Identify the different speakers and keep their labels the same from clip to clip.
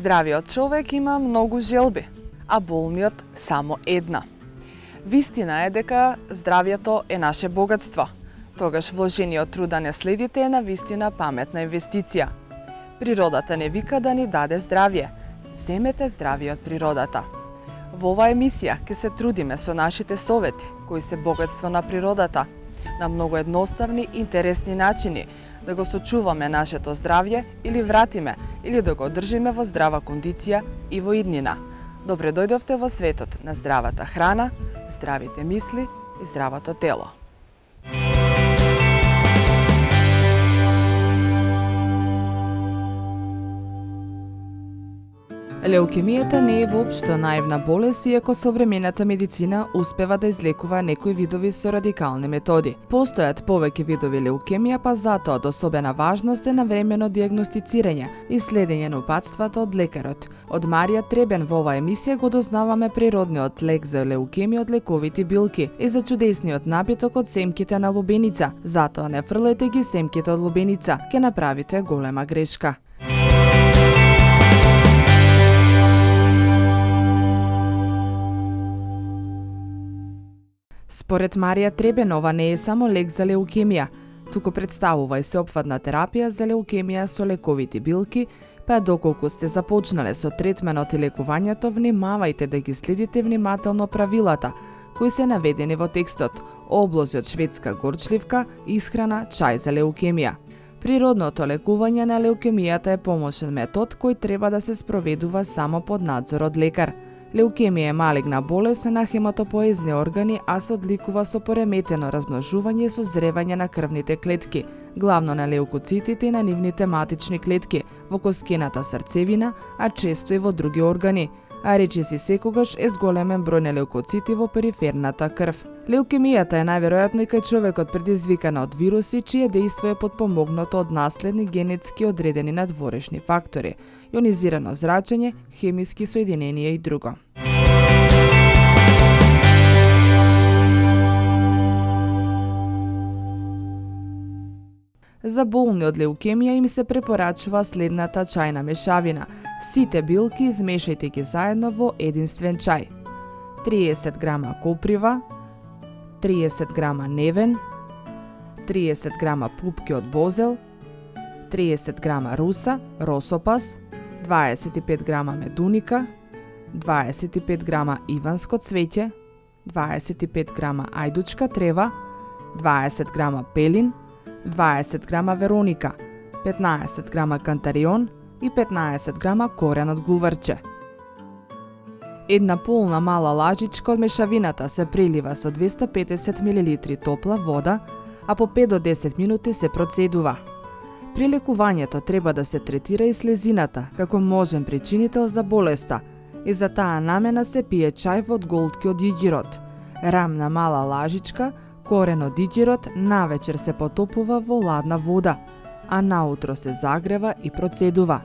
Speaker 1: Здравиот човек има многу желби, а болниот само една. Вистина е дека здравието е наше богатство. Тогаш вложениот труда не следите е навистина паметна инвестиција. Природата не вика да ни даде здравје. Земете здравје од природата. Во оваа емисија ќе се трудиме со нашите совети, кои се богатство на природата, на многу едноставни и интересни начини да го сочуваме нашето здравје или вратиме, или да го одржиме во здрава кондиција и во иднина. Добре дојдовте во светот на здравата храна, здравите мисли и здравото тело. Леукемијата не е воопшто наивна болест, иако современата медицина успева да излекува некои видови со радикални методи. Постојат повеќе видови леукемија, па затоа од особена важност е навремено дијагностицирање и следење на упатствата од лекарот. Од Марија Требен во оваа емисија го дознаваме природниот лек за леукемија од лековити билки и за чудесниот напиток од семките на лубеница. Затоа не фрлете ги семките од лубеница, ќе направите голема грешка. Според Марија Требен, ова не е само лек за леукемија, туку представува и сеопфатна терапија за леукемија со лековити билки, па доколку сте започнале со третменот и лекувањето, внимавајте да ги следите внимателно правилата, кои се наведени во текстот: облози од шведска горчливка, исхрана, чај за леукемија. Природното лекување на леукемијата е помошен метод кој треба да се спроведува само под надзор од лекар. Леукемија е малигна болест на хематопоезни органи, а се одликува со пореметено размножување и созревање на крвните клетки, главно на леукоцитите и на нивните матични клетки, во коскената срцевина, а често и во други органи, а речиси секогаш е зголемен број на леукоцити во периферната крв. Леукемијата е најверојатно и кај човекот предизвикана од вируси, чие дејство е потпомогнато од наследни генетски одредени надворешни фактори, јонизирано зрачење, хемиски соединенија и друго. За болни од леукемија им се препорачува следната чајна мешавина. Сите билки измешајте ги заедно во единствен чај. 30 грама коприва, 30 грама невен, 30 грама пупки од бозел, 30 грама руса, росопас, 25 грама медуника, 25 грама иванско цвеќе, 25 грама ајдучка трева, 20 грама пелин, 20 грама вероника, 15 грама кантарион и 15 грама корен од глуварче. Една полна мала лажичка од мешавината се прелива со 250 мл топла вода, а по 5 до 10 минути се процедува. При лекувањето треба да се третира и слезината, како можен причинител за болеста, и за таа намена се пие чај во одголтки од јигирот. Рамна мала лажичка корен од јигирот навечер се потопува во ладна вода, а наутро се загрева и процедува.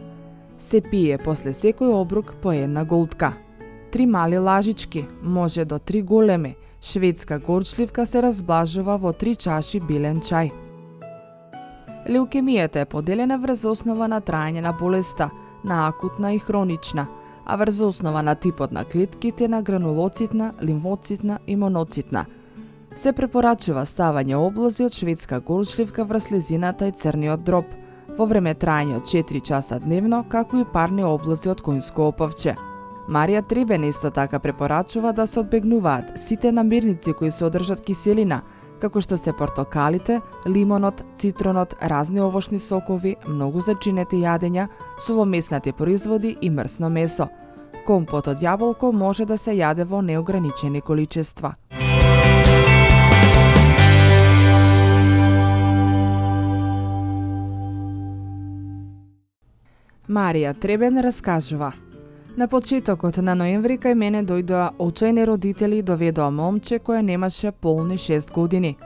Speaker 1: Се пие после секој обрук по една голтка. 3 мали лажички, може до 3 големи, шведска горчливка се разблажува во 3 чаши билен чај. Леукемијата е поделена врз основа на траење на болеста, на акутна и хронична, а врз основа на типот на клетките на гранулоцитна, лимфоцитна и моноцитна. Се препорачува ставање облози од шведска горчливка врз слезината и црниот дроб, во време траење од 4 часа дневно, како и парни облози од коњско опавче. Марија Требен исто така препорачува да се одбегнуваат сите намирници кои содржат киселина, како што се портокалите, лимонот, цитронот, разни овошни сокови, многу зачинети јадења, сувомеснати производи и мрсно месо. Компот од јаболко може да се јаде во неограничени количества. Марија Требен раскажува: на почетокот на ноември кај мене дојдоа очајни родители и доведоа момче која немаше полни 6 години.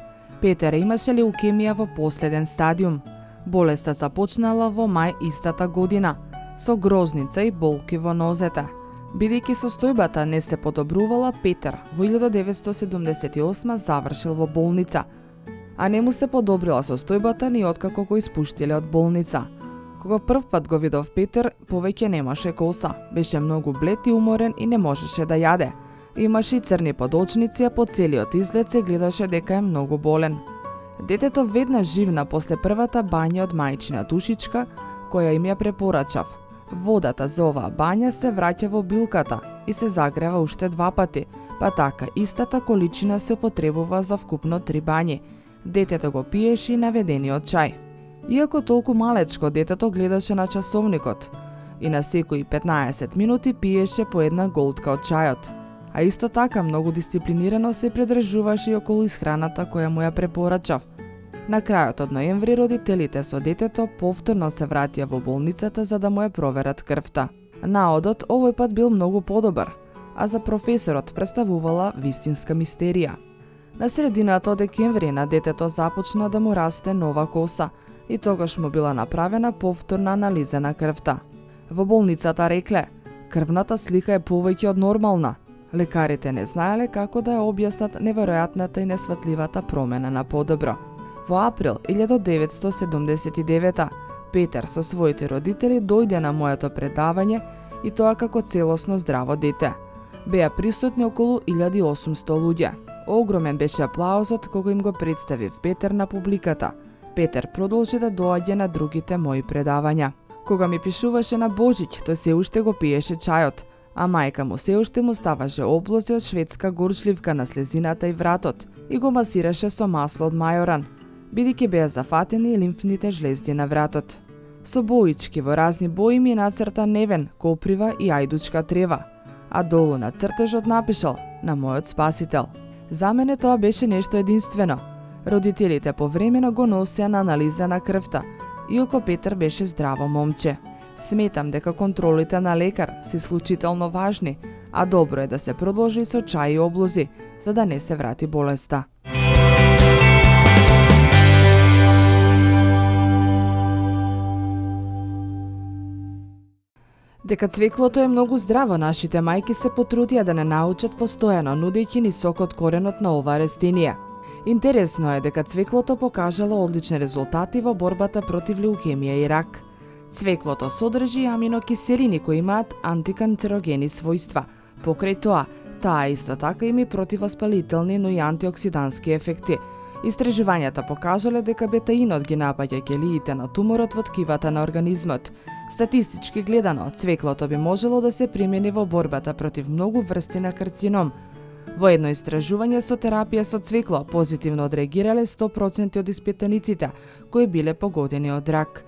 Speaker 1: Петер имаше леукемија во последен стадиум. Болеста започнала во мај истата година, со грозница и болки во нозете. Бидејќи состојбата не се подобрувала, Петер во 1978 завршил во болница, а не му се подобрила состојбата ни откако го испуштиле од болница. Кога прв пат го видов Петер, повеќе немаше коса, беше многу блед и уморен и не можеше да јаде. Имаше и црни подочници, а по целиот изглед се гледаше дека е многу болен. Детето веднаш живна после првата бања од мајчина душичка, која им ја препорачав. Водата за оваа бања се враќа во билката и се загрева уште 2 пати, па така истата количина се употребува за вкупно 3 бањи. Детето го пиеше и наведениот чај. Иако толку малечко, детето гледаше на часовникот и на секои 15 минути пиеше по една голтка од чајот. А исто така многу дисциплинирано се придржуваше и околу исхраната која му ја препорачав. На крајот од ноември родителите со детето повторно се вратија во болницата за да му ја проверат крвта. Наодот овој пат бил многу подобар, а за професорот представувала вистинска мистерија. На средината од декември на детето започна да му расте нова коса и тогаш му била направена повторна анализа на крвта. Во болницата рекле, крвната слика е повеќе од нормална. Лекарите не знаеле како да ја објаснат неверојатната и несватливата промена на подобро. Во април 1979 Петер со своите родители дојде на моето предавање и тоа како целосно здраво дете. Беа присутни околу 1800 луѓе. Огромен беше аплаузот кога им го представив Петер на публиката. Петер продолжи да доаѓа на другите мои предавања. Кога ми пишуваше на Божиќ, тој се уште го пиеше чајот, а мајка му се уште му ставаше облози од шведска горчливка на слезината и вратот и го масираше со масло од мајоран, бидејќи беа зафатени лимфните жлезди на вратот. Со боички во разни бои ми нацрта невен, коприва и ајдучка трева, а долу на цртежот напишал на мојот спасител. За мене тоа беше нешто единствено. Родителите повремено го носеа на анализа на крвта, иако Петер беше здраво момче. Сметам дека контролите на лекар се исклучително важни, а добро е да се продолжи со чај и облози, за да не се врати болеста. Дека цвеклото е многу здраво, нашите мајки се потрудија да не научат постојано, нудејќи ни сок од коренот на оваа растенија. Интересно е дека цвеклото покажало одлични резултати во борбата против леукемија и рак. Цвеклото содржи аминокиселини кои имаат антиканцерогени својства. Покрај тоа, таа исто така има и противоспалителни, но и антиоксидански ефекти. Истражувањата покажале дека бетаинот ги напаѓа ќелиите на туморот во ткивата на организмот. Статистички гледано, цвеклото би можело да се примени во борбата против многу врсти на карцином. Во едно истражување со терапија со цвекло позитивно одреагирале 100% од испитаниците кои биле погодени од рак.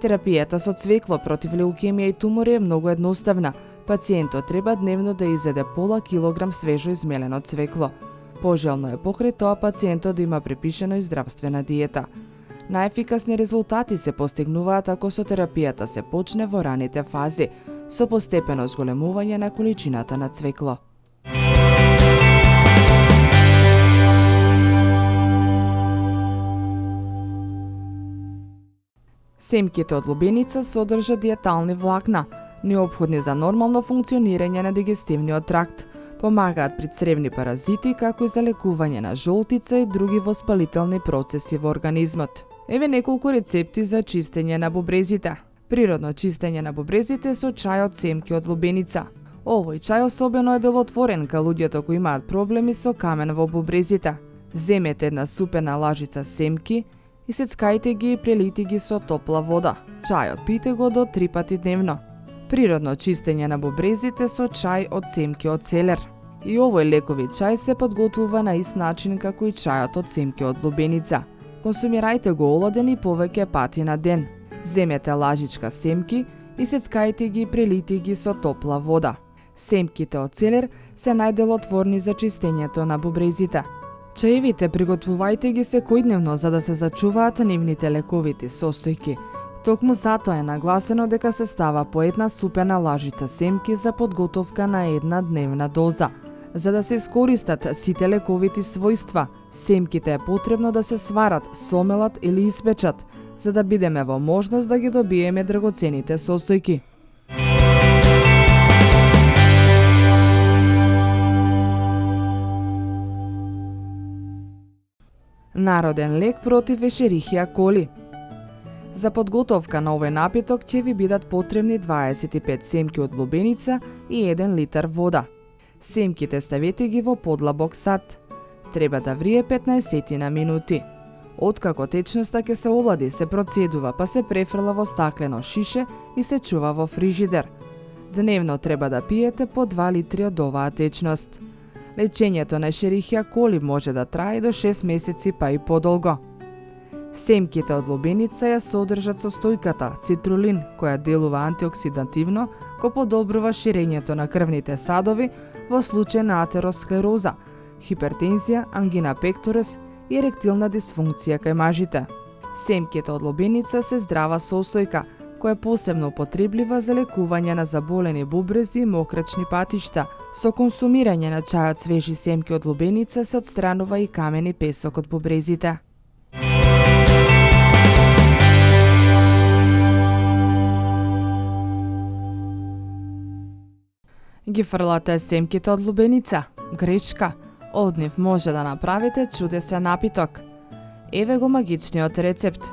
Speaker 1: Терапијата со цвекло против леукемија и тумори е многу едноставна. Пациентот треба дневно да изеде пола килограм свежо измелено цвекло. Пожелно е покрај тоа пациентот да има препишено и здравствена диета. Најефикасни резултати се постигнуваат ако со терапијата се почне во раните фази, со постепено зголемување на количината на цвекло. Семките од лубеница содржат диетални влакна, неопходни за нормално функционирање на дигестивниот тракт, помагаат при цревни паразити, како и за лекување на жолтица и други воспалителни процеси во организмот. Еве неколку рецепти за чистење на бубрезите. Природно чистење на бубрезите со чај од семки од лубеница. Овој чај особено е делотворен кај луѓето кои имаат проблеми со камен во бубрезите. Земете една супена лажица семки, исецкајте ги и прелити ги со топла вода. Чајот пите го до 3 пати дневно. Природно чистење на бубрезите со чај од семки од целер. И овој лекови чај се подготвува на ист начин како и чајот од семки од лубеница. Консумирајте го оладен и повеќе пати на ден. Земете лажичка семки, исецкајте ги и прелити ги со топла вода. Семките од целер се најделотворни за чистењето на бубрезите. Чаевите приготвувајте ги секојдневно за да се зачуваат нивните лековити состојки. Токму затоа е нагласено дека се става по една супена лажица семки за подготовка на една дневна доза. За да се искористат сите лековити својства, семките е потребно да се сварат, сомелат или испечат, за да бидеме во можност да ги добиеме драгоцените состојки. Народен лек против ешерихија коли. За подготовка на овој напиток ќе ви бидат потребни 25 семки од лубеница и 1 литар вода. Семките ставете ги во подлабок сад. Треба да врие 15 на минути. Откако течноста ќе се овлади, се процедува, па се префрла во стаклено шише и се чува во фрижидер. Дневно треба да пиете по 2 литри од оваа течност. Лечењето на Ешерихија коли може да трае до 6 месеци па и подолго. Семките од лубеница ја содржат состојката цитрулин, која делува антиоксидативно, кој подобрува ширењето на крвните садови во случај на атеросклероза, хипертензија, ангина пекторис и еректилна дисфункција кај мажите. Семките од лубеница се здрава состојка, која е посебно употреблива за лекување на заболени бубрези и мокречни патишта. Со консумирање на чајот свежи семки од лубеница се отстранува и камен и песок од бубрезите. Ги фрлате семките од лубеница? Грешка. Од нив може да направите чудесен напиток. Еве го магичниот рецепт.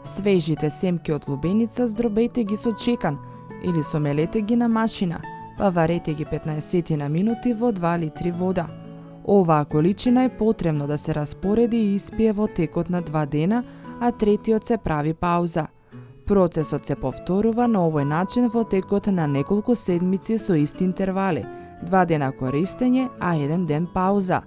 Speaker 1: Свежите семки од лубеница здробејте ги со чекан или сомелете ги на машина, па варете ги 15 на минути во 2 литри вода. Оваа количина е потребно да се распореди и испие во текот на 2 дена, а третиот се прави пауза. Процесот се повторува на овој начин во текот на неколку седмици со исти интервали, 2 дена користење, а 1 ден пауза.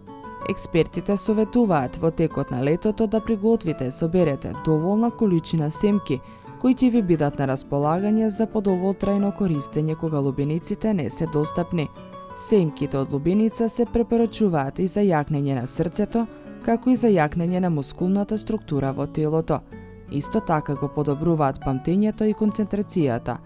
Speaker 1: Експертите советуваат во текот на летото да приготвите соберете доволна количина семки, кои ќе ви бидат на располагање за подолготрајно користење кога лубениците не се достапни. Семките од лубеница се препорачуваат и за јакнење на срцето, како и за јакнење на мускулната структура во телото. Исто така го подобруваат памтењето и концентрацијата.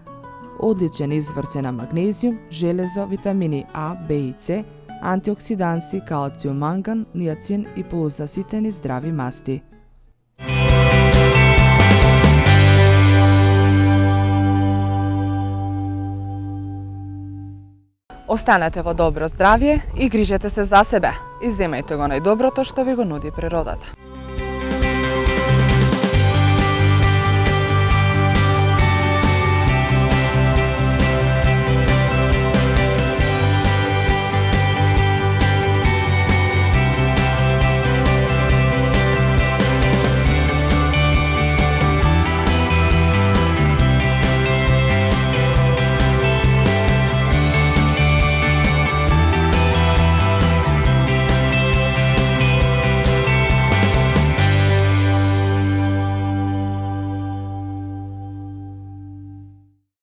Speaker 1: Одличен извор се на магнезиум, железо, витамини А, Б и С, антиоксиданси, калциум, манган, ниацин и полузаситени здрави масти. Останете во добро здравје и грижете се за себе и земајте го најдоброто што ви го нуди природата.